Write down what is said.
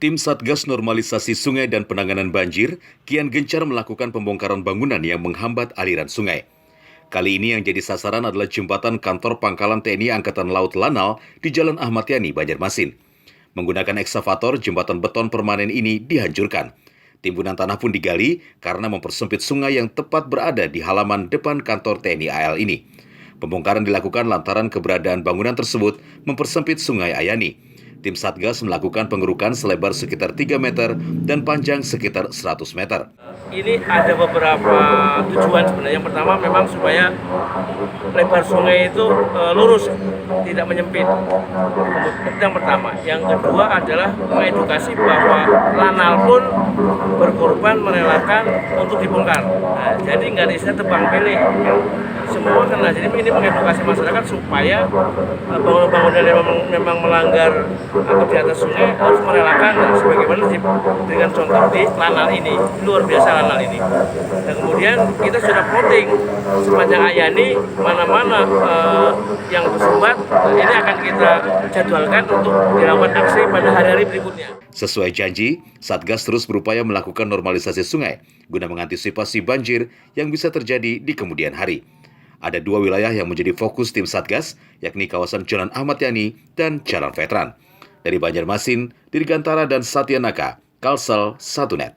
Tim Satgas Normalisasi Sungai dan Penanganan Banjir kian gencar melakukan pembongkaran bangunan yang menghambat aliran sungai. Kali ini yang jadi sasaran adalah jembatan kantor Pangkalan TNI Angkatan Laut Lanal di Jalan Ahmad Yani, Banjarmasin. Menggunakan ekskavator, jembatan beton permanen ini dihancurkan. Timbunan tanah pun digali karena mempersempit sungai yang tepat berada di halaman depan kantor TNI AL ini. Pembongkaran dilakukan lantaran keberadaan bangunan tersebut mempersempit sungai Ayani. Tim Satgas melakukan pengerukan selebar sekitar 3 meter dan panjang sekitar 100 meter. Ini ada beberapa tujuan sebenarnya. Yang pertama memang supaya lebar sungai itu lurus, tidak menyempit. Itu yang pertama. Yang kedua adalah mengedukasi bahwa Lanal pun berkorban merelakan untuk dibongkar. Nah, jadi nggak bisa tebang pilih. Semua kena. Jadi ini mengedukasi masyarakat supaya bangunan-bangunan yang memang melanggar atau di atas sungai harus merelakan. Nah, sebagaimana dengan contoh di Lanal ini, luar biasa Lanal ini. Dan kemudian kita sudah plotting sepanjang Ayani mana-mana yang bersumbat, ini akan kita jadwalkan untuk dilakukan aksi pada hari-hari berikutnya. Sesuai janji, Satgas terus berupaya melakukan normalisasi sungai guna mengantisipasi banjir yang bisa terjadi di kemudian hari. Ada 2 wilayah yang menjadi fokus tim Satgas, yakni kawasan Jalan Ahmad Yani dan Jalan Veteran. Dari Banjarmasin, Dirgantara dan Satyanaka, Kalsel, 1net.